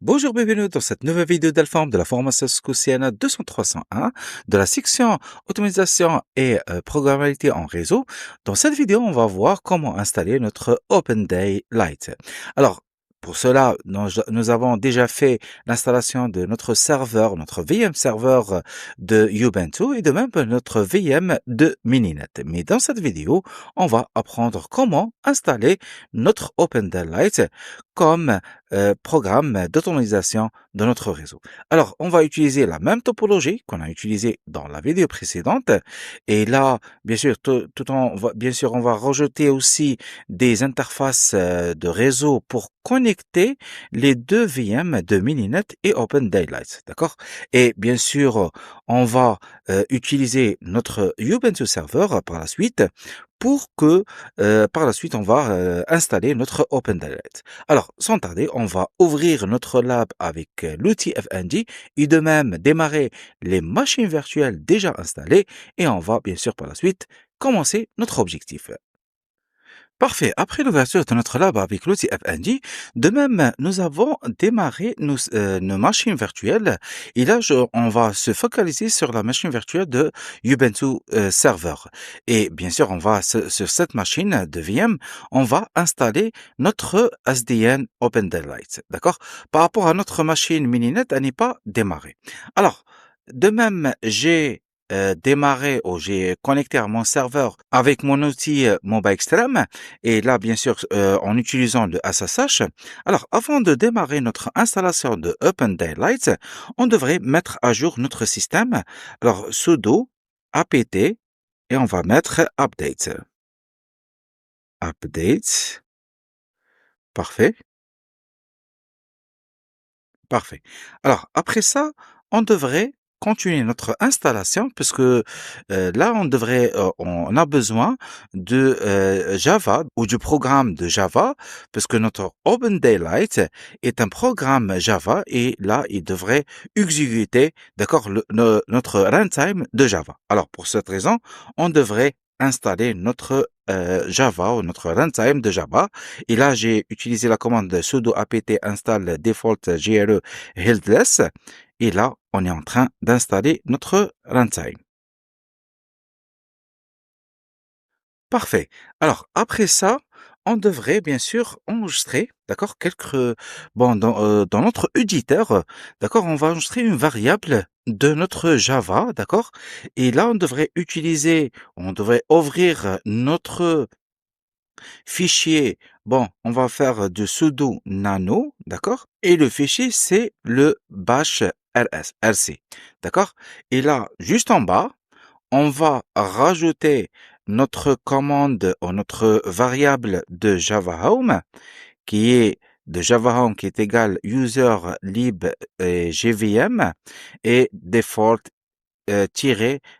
Bonjour, bienvenue dans cette nouvelle vidéo d'Alform de la formation Siena 200-301 de la section automatisation et programmabilité en réseau. Dans cette vidéo, on va voir comment installer notre OpenDay Lite. Alors, pour cela, nous avons déjà fait l'installation de notre serveur, notre VM serveur de Ubuntu et de même notre VM de Mininet. Mais dans cette vidéo, on va apprendre comment installer notre OpenDay Lite comme programme d'automatisation de notre réseau. Alors, on va utiliser la même topologie qu'on a utilisée dans la vidéo précédente. Et là, bien sûr, on va rajouter aussi des interfaces de réseau pour connecter les deux VM de Mininet et OpenDaylight. D'accord? Et bien sûr, on va utiliser notre Ubuntu Server par la suite pour que par la suite, on va installer notre OpenDaylight. Alors, sans tarder, on va ouvrir notre lab avec l'outil FNG et de même démarrer les machines virtuelles déjà installées et on va bien sûr par la suite commencer notre objectif. Parfait. Après l'ouverture de notre lab avec l'outil AppNG, de même, nous avons démarré nos machines virtuelles. Et là, on va se focaliser sur la machine virtuelle de Ubuntu Server. Et bien sûr, sur cette machine de VM, on va installer notre SDN OpenDaylight. D'accord? Par rapport à notre machine Mininet, elle n'est pas démarrée. Alors, de même, j'ai connecté à mon serveur avec mon outil Mobile Extreme et là, bien sûr, en utilisant le SSH. Alors, avant de démarrer notre installation de OpenDaylight, on devrait mettre à jour notre système. Alors, sudo apt et on va mettre update. Update. Parfait. Parfait. Alors, après ça, on devrait continuer notre installation puisque là, on a besoin de Java ou du programme de Java parce que notre OpenDaylight est un programme Java et là, il devrait exécuter, d'accord, notre runtime de Java. Alors, pour cette raison, on devrait installer notre Java ou notre runtime de Java. Et là, j'ai utilisé la commande sudo apt install default gre headless. Et là, on est en train d'installer notre runtime. Parfait. Alors, après ça, on devrait bien sûr enregistrer, d'accord, dans notre éditeur, d'accord, on va enregistrer une variable de notre Java, d'accord, et là, on devrait ouvrir notre fichier, bon, on va faire de sudo nano, d'accord? Et le fichier, c'est le bash rc, d'accord? Et là, juste en bas, on va rajouter notre commande ou notre variable de Java Home, qui est de Java Home qui est égal user lib et gvm et default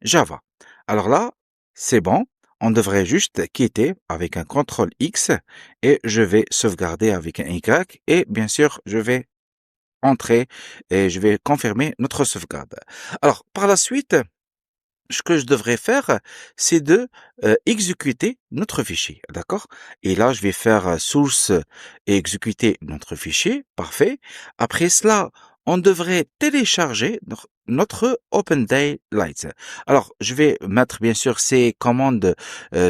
Java. Alors là, c'est bon. On devrait juste quitter avec un CTRL X et je vais sauvegarder avec un Y et bien sûr, je vais entrer et je vais confirmer notre sauvegarde. Alors, par la suite, ce que je devrais faire, c'est de exécuter notre fichier, d'accord? Et là, je vais faire source et exécuter notre fichier, parfait. Après cela, on devrait télécharger notre OpenDaylight. Alors, je vais mettre bien sûr ces commandes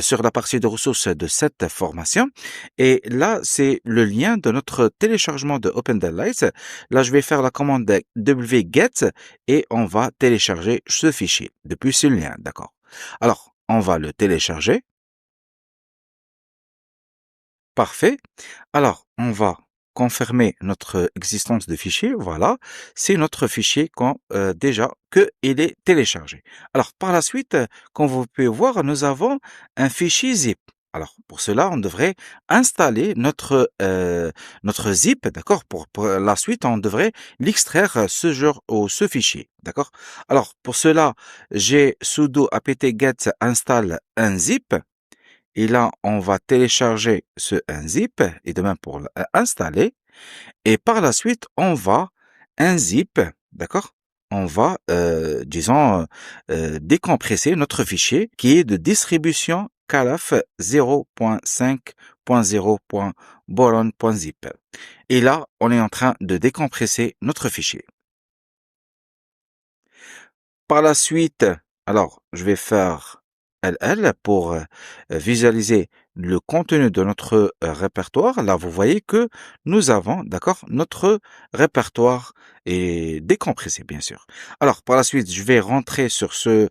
sur la partie de ressources de cette formation. Et là, c'est le lien de notre téléchargement de OpenDaylight. Là, je vais faire la commande wget et on va télécharger ce fichier depuis ce lien, d'accord? Alors, on va le télécharger. Parfait. Alors, on va confirmer notre existence de fichier. Voilà, c'est notre fichier déjà que il est téléchargé. Alors, par la suite, comme vous pouvez voir, nous avons un fichier zip. Alors, pour cela, on devrait installer notre zip, d'accord? Pour la suite, on devrait l'extraire ce fichier, d'accord? Alors, pour cela, j'ai sudo apt-get install un zip. Et là, on va télécharger ce unzip et de même pour l'installer. Et par la suite, on va unzip, d'accord? On va, décompresser notre fichier qui est de distribution calaf 0.5.0.boron.zip. Et là, on est en train de décompresser notre fichier. Par la suite, alors, je vais faire LL pour visualiser le contenu de notre répertoire. Là, vous voyez que nous avons, d'accord, notre répertoire est décompressé, bien sûr. Alors, par la suite, je vais rentrer sur ce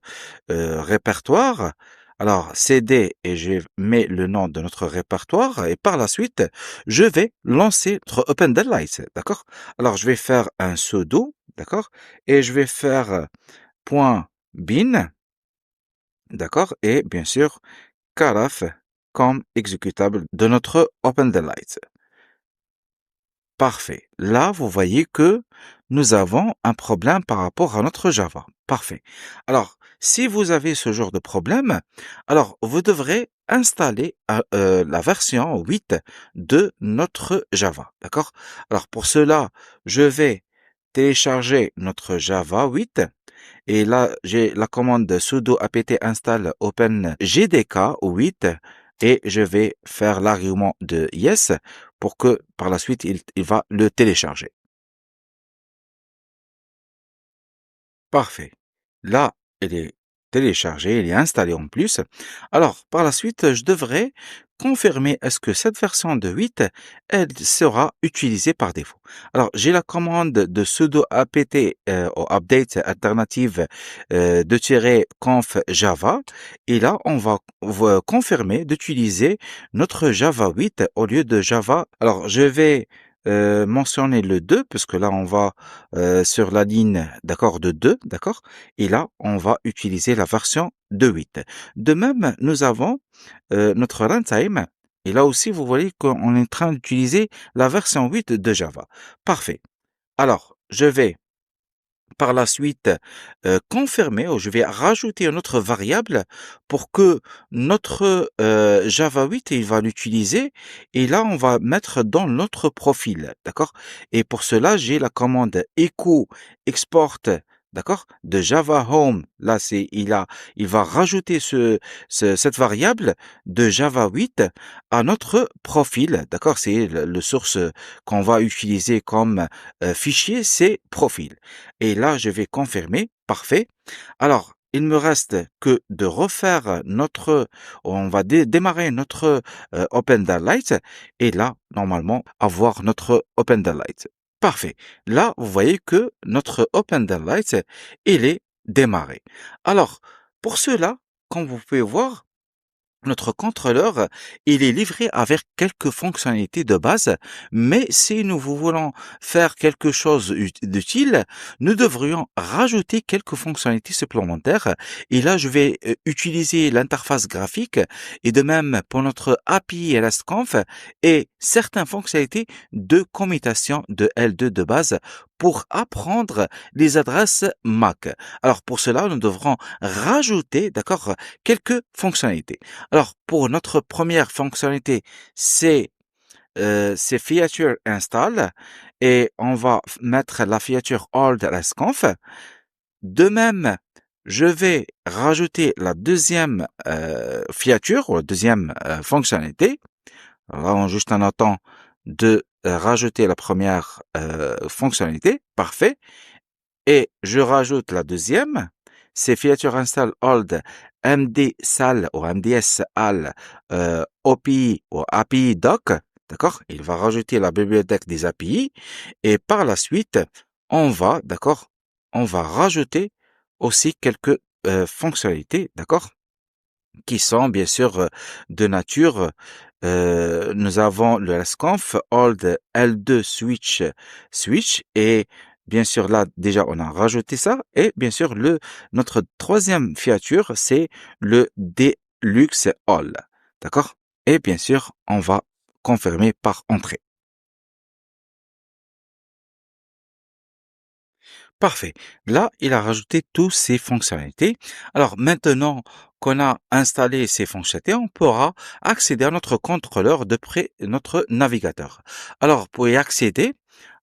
répertoire. Alors, CD et je mets le nom de notre répertoire et par la suite, je vais lancer notre OpenDLight, d'accord? Alors, je vais faire un sudo, d'accord? Et je vais faire .bin, d'accord, et bien sûr, calaf comme exécutable de notre OpenDLight. Parfait. Là, vous voyez que nous avons un problème par rapport à notre Java. Parfait. Alors, si vous avez ce genre de problème, alors vous devrez installer la version 8 de notre Java. D'accord? Alors, pour cela, je vais télécharger notre Java 8. Et là, j'ai la commande sudo apt install open gdk 8 et je vais faire l'argument de yes pour que par la suite, il va le télécharger. Parfait. Là, il est téléchargé, il est installé en plus. Alors, par la suite, je devrais confirmer est-ce que cette version de 8, elle sera utilisée par défaut. Alors, j'ai la commande de sudo apt ou update alternative de tirer conf java. Et là, on va confirmer d'utiliser notre Java 8 au lieu de Java. Alors, je vais mentionner le 2, parce que là, on va sur la ligne, d'accord, de 2, d'accord, et là, on va utiliser la version de 8. De même, nous avons notre runtime, et là aussi, vous voyez qu'on est en train d'utiliser la version 8 de Java. Parfait. Alors, je vais par la suite confirmer ou je vais rajouter une autre variable pour que notre Java 8 il va l'utiliser et là on va mettre dans notre profil, d'accord? Et pour cela, j'ai la commande echo export, d'accord? De Java Home. Là il va rajouter cette variable de Java 8 à notre profil, d'accord? C'est le source qu'on va utiliser comme fichier, c'est profil. Et là, je vais confirmer. Parfait. Alors, il me reste que de refaire on va démarrer notre OpenDLight et là, normalement, avoir notre OpenDLight. Parfait. Là, vous voyez que notre OpenDLight, il est démarré. Alors, pour cela, comme vous pouvez voir, notre contrôleur, il est livré avec quelques fonctionnalités de base, mais si nous voulons faire quelque chose d'utile, nous devrions rajouter quelques fonctionnalités supplémentaires. Et là, je vais utiliser l'interface graphique et de même pour notre API LSConf et certaines fonctionnalités de commutation de L2 de base pour apprendre les adresses MAC. Alors pour cela, nous devrons rajouter, d'accord, quelques fonctionnalités. Alors, pour notre première fonctionnalité, c'est feature install et on va mettre la feature old resconf. De même, je vais rajouter la deuxième feature ou la deuxième fonctionnalité. Alors, juste en attendant de rajouter la première fonctionnalité. Parfait. Et je rajoute la deuxième, c'est feature install old mdsal ou mdsal OPI ou API doc, d'accord? Il va rajouter la bibliothèque des API et par la suite, d'accord? On va rajouter aussi quelques fonctionnalités, d'accord? Qui sont bien sûr de nature. Nous avons le LSConf, old L2 switch et bien sûr là déjà on a rajouté ça et bien sûr notre troisième feature c'est le deluxe all, d'accord? Et bien sûr on va confirmer par entrée. Parfait. Là, il a rajouté toutes ces fonctionnalités. Alors maintenant qu'on a installé ces fonctionnalités, on pourra accéder à notre contrôleur depuis notre navigateur. Alors pour y accéder,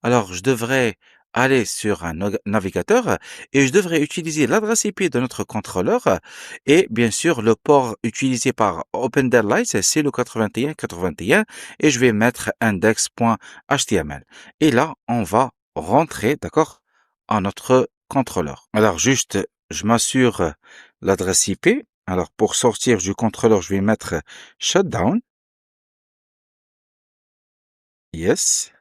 alors je devrais aller sur un navigateur et je devrais utiliser l'adresse IP de notre contrôleur et bien sûr le port utilisé par OpenDLights, c'est le 8181 et je vais mettre index.html. Et là, on va rentrer, d'accord, à notre contrôleur. Alors juste, je m'assure l'adresse IP. Alors pour sortir du contrôleur, je vais mettre shutdown. Yes.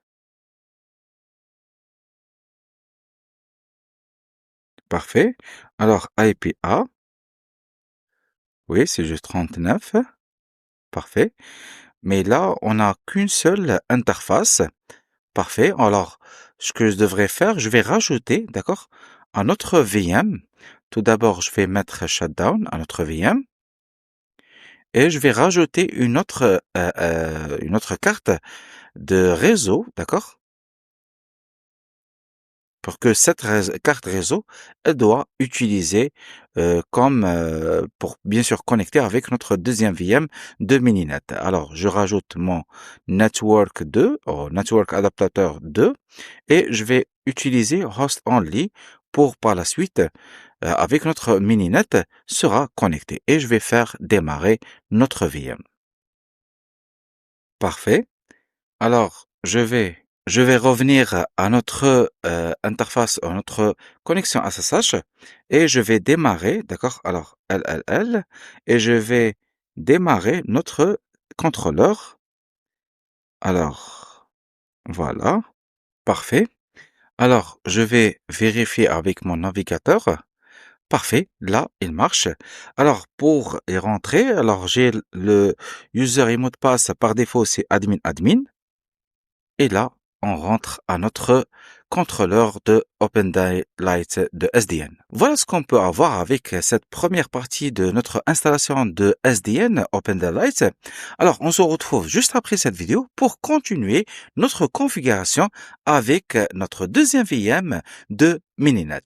Parfait. Alors IPA. Oui, c'est juste 39. Parfait. Mais là, on n'a qu'une seule interface. Parfait. Alors, ce que je devrais faire, je vais rajouter, d'accord, un autre VM. Tout d'abord, je vais mettre shutdown à notre VM et je vais rajouter une autre carte de réseau, d'accord, pour que cette carte réseau, elle doit utiliser comme pour bien sûr connecter avec notre deuxième VM de Mininet. Alors, je rajoute mon Network 2, ou Network Adaptateur 2, et je vais utiliser Host Only pour par la suite, avec notre Mininet, sera connecté. Et je vais faire démarrer notre VM. Parfait. Alors, je vais revenir à notre interface, à notre connexion SSH et je vais démarrer, d'accord? Alors, LLL et je vais démarrer notre contrôleur. Alors, voilà, parfait. Alors, je vais vérifier avec mon navigateur. Parfait, là, il marche. Alors, pour y rentrer, alors j'ai le user et mot de passe par défaut, c'est admin. Et là, on rentre à notre contrôleur de OpenDaylight de SDN. Voilà ce qu'on peut avoir avec cette première partie de notre installation de SDN OpenDaylight. Alors, on se retrouve juste après cette vidéo pour continuer notre configuration avec notre deuxième VM de Mininet.